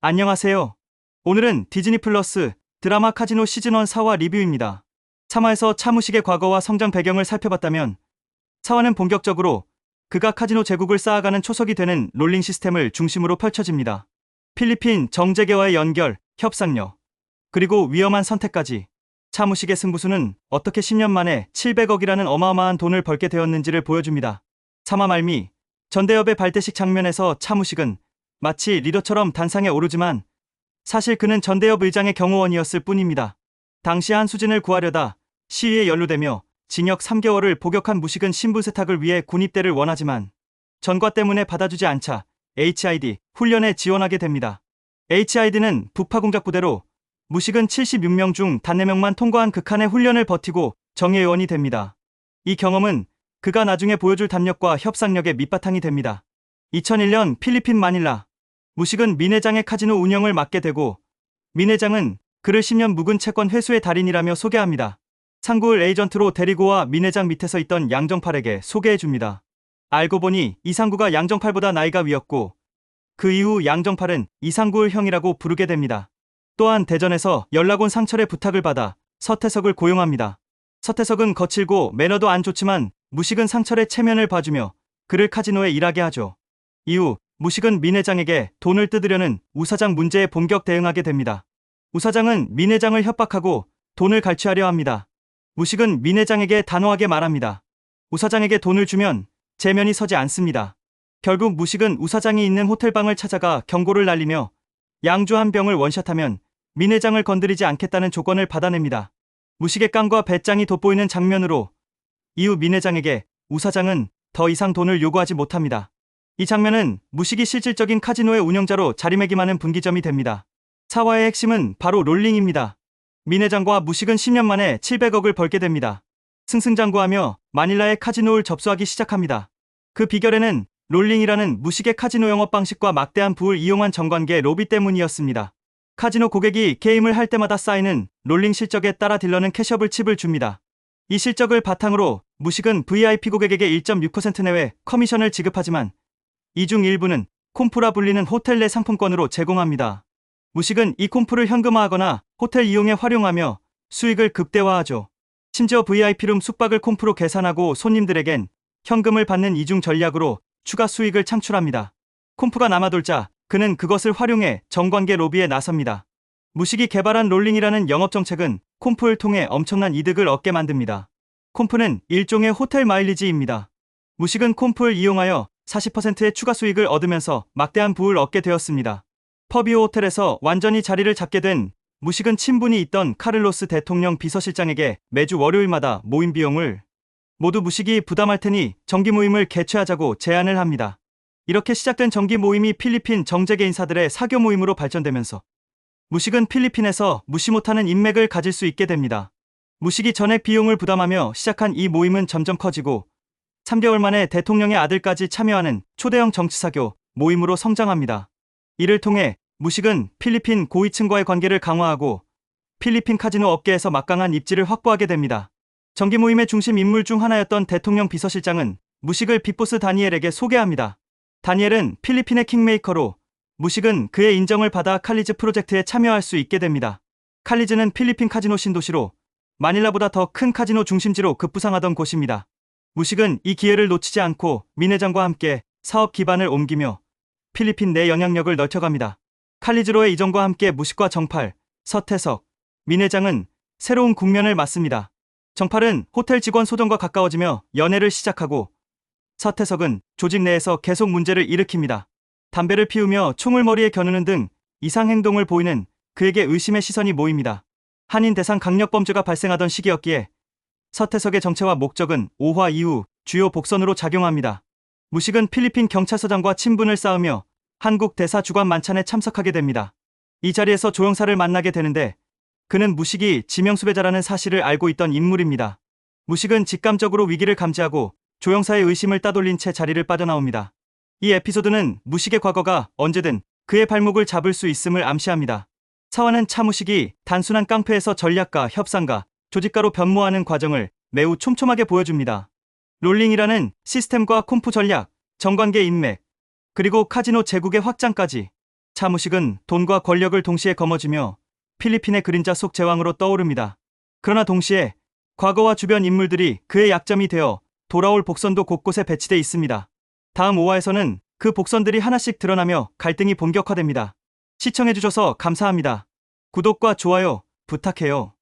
안녕하세요. 오늘은 디즈니 플러스 드라마 카지노 시즌1 사화 리뷰입니다. 3화에서 차무식의 과거와 성장 배경을 살펴봤다면 4화는 본격적으로 그가 카지노 제국을 쌓아가는 초석이 되는 롤링 시스템을 중심으로 펼쳐집니다. 필리핀 정재계와의 연결, 협상력, 그리고 위험한 선택까지 차무식의 승부수는 어떻게 10년 만에 700억이라는 어마어마한 돈을 벌게 되었는지를 보여줍니다. 3화 말미 전대협의 발대식 장면에서 차무식은 마치 리더처럼 단상에 오르지만 사실 그는 전대협 의장의 경호원이었을 뿐입니다. 당시 한수진을 구하려다 시위에 연루되며 징역 3개월을 복역한 무식은 신분 세탁을 위해 군입대를 원하지만 전과 때문에 받아주지 않자 HID 훈련에 지원하게 됩니다. HID는 부파 공작 부대로 무식은 76명 중 단 4명만 통과한 극한의 훈련을 버티고 정예요원이 됩니다. 이 경험은 그가 나중에 보여줄 담력과 협상력의 밑바탕이 됩니다. 2001년 필리핀 마닐라 무식은 민 회장의 카지노 운영을 맡게 되고 민 회장은 그를 10년 묵은 채권 회수의 달인이라며 소개합니다. 상구을 에이전트로 데리고 와 민 회장 밑에서 있던 양정팔에게 소개해줍니다. 알고 보니 이상구가 양정팔보다 나이가 위였고 그 이후 양정팔은 이상구을 형이라고 부르게 됩니다. 또한 대전에서 연락 온 상철의 부탁을 받아 서태석을 고용합니다. 서태석은 거칠고 매너도 안 좋지만 무식은 상철의 체면을 봐주며 그를 카지노에 일하게 하죠. 이후 무식은 민 회장에게 돈을 뜯으려는 우 사장 문제에 본격 대응하게 됩니다. 우 사장은 민 회장을 협박하고 돈을 갈취하려 합니다. 무식은 민 회장에게 단호하게 말합니다. 우 사장에게 돈을 주면 제면이 서지 않습니다. 결국 무식은 우 사장이 있는 호텔방을 찾아가 경고를 날리며 양주 한 병을 원샷하면 민 회장을 건드리지 않겠다는 조건을 받아냅니다. 무식의 깡과 배짱이 돋보이는 장면으로 이후 민 회장에게 우 사장은 더 이상 돈을 요구하지 못합니다. 이 장면은 무식이 실질적인 카지노의 운영자로 자리매김하는 분기점이 됩니다. 4화의 핵심은 바로 롤링입니다. 민 회장과 무식은 10년 만에 700억을 벌게 됩니다. 승승장구하며 마닐라의 카지노를 접수하기 시작합니다. 그 비결에는 롤링이라는 무식의 카지노 영업 방식과 막대한 부를 이용한 정관계 로비 때문이었습니다. 카지노 고객이 게임을 할 때마다 쌓이는 롤링 실적에 따라 딜러는 캐셔블 칩을 줍니다. 이 실적을 바탕으로 무식은 VIP 고객에게 1.6% 내외 커미션을 지급하지만 이 중 일부는 콤프라 불리는 호텔 내 상품권으로 제공합니다. 무식은 이 콤프를 현금화하거나 호텔 이용에 활용하며 수익을 극대화하죠. 심지어 VIP룸 숙박을 콤프로 계산하고 손님들에겐 현금을 받는 이중 전략으로 추가 수익을 창출합니다. 콤프가 남아돌자 그는 그것을 활용해 정관계 로비에 나섭니다. 무식이 개발한 롤링이라는 영업정책은 콤프를 통해 엄청난 이득을 얻게 만듭니다. 콤프는 일종의 호텔 마일리지입니다. 무식은 콤프를 이용하여 40%의 추가 수익을 얻으면서 막대한 부를 얻게 되었습니다. 퍼비오 호텔에서 완전히 자리를 잡게 된 무식은 친분이 있던 카를로스 대통령 비서실장에게 매주 월요일마다 모임 비용을 모두 무식이 부담할 테니 정기 모임을 개최하자고 제안을 합니다. 이렇게 시작된 정기 모임이 필리핀 정재계 인사들의 사교 모임으로 발전되면서 무식은 필리핀에서 무시 못하는 인맥을 가질 수 있게 됩니다. 무식이 전액 비용을 부담하며 시작한 이 모임은 점점 커지고 3개월 만에 대통령의 아들까지 참여하는 초대형 정치사교 모임으로 성장합니다. 이를 통해 무식은 필리핀 고위층과의 관계를 강화하고 필리핀 카지노 업계에서 막강한 입지를 확보하게 됩니다. 정기 모임의 중심 인물 중 하나였던 대통령 비서실장은 무식을 빅보스 다니엘에게 소개합니다. 다니엘은 필리핀의 킹메이커로 무식은 그의 인정을 받아 칼리즈 프로젝트에 참여할 수 있게 됩니다. 칼리즈는 필리핀 카지노 신도시로 마닐라보다 더 큰 카지노 중심지로 급부상하던 곳입니다. 무식은 이 기회를 놓치지 않고 민 회장과 함께 사업 기반을 옮기며 필리핀 내 영향력을 넓혀갑니다. 칼리즈로의 이전과 함께 무식과 정팔, 서태석, 민 회장은 새로운 국면을 맞습니다. 정팔은 호텔 직원 소정과 가까워지며 연애를 시작하고 서태석은 조직 내에서 계속 문제를 일으킵니다. 담배를 피우며 총을 머리에 겨누는 등 이상 행동을 보이는 그에게 의심의 시선이 모입니다. 한인 대상 강력범죄가 발생하던 시기였기에 서태석의 정체와 목적은 5화 이후 주요 복선으로 작용합니다. 무식은 필리핀 경찰서장과 친분을 쌓으며 한국 대사 주관 만찬에 참석하게 됩니다. 이 자리에서 조영사를 만나게 되는데 그는 무식이 지명수배자라는 사실을 알고 있던 인물입니다. 무식은 직감적으로 위기를 감지하고 조영사의 의심을 따돌린 채 자리를 빠져나옵니다. 이 에피소드는 무식의 과거가 언제든 그의 발목을 잡을 수 있음을 암시합니다. 4화는 차무식이 단순한 깡패에서 전략가, 협상가, 조직가로 변모하는 과정을 매우 촘촘하게 보여줍니다. 롤링이라는 시스템과 콤프 전략, 정관계 인맥, 그리고 카지노 제국의 확장까지 차무식은 돈과 권력을 동시에 거머쥐며 필리핀의 그림자 속 제왕으로 떠오릅니다. 그러나 동시에 과거와 주변 인물들이 그의 약점이 되어 돌아올 복선도 곳곳에 배치돼 있습니다. 다음 5화에서는 그 복선들이 하나씩 드러나며 갈등이 본격화됩니다. 시청해주셔서 감사합니다. 구독과 좋아요 부탁해요.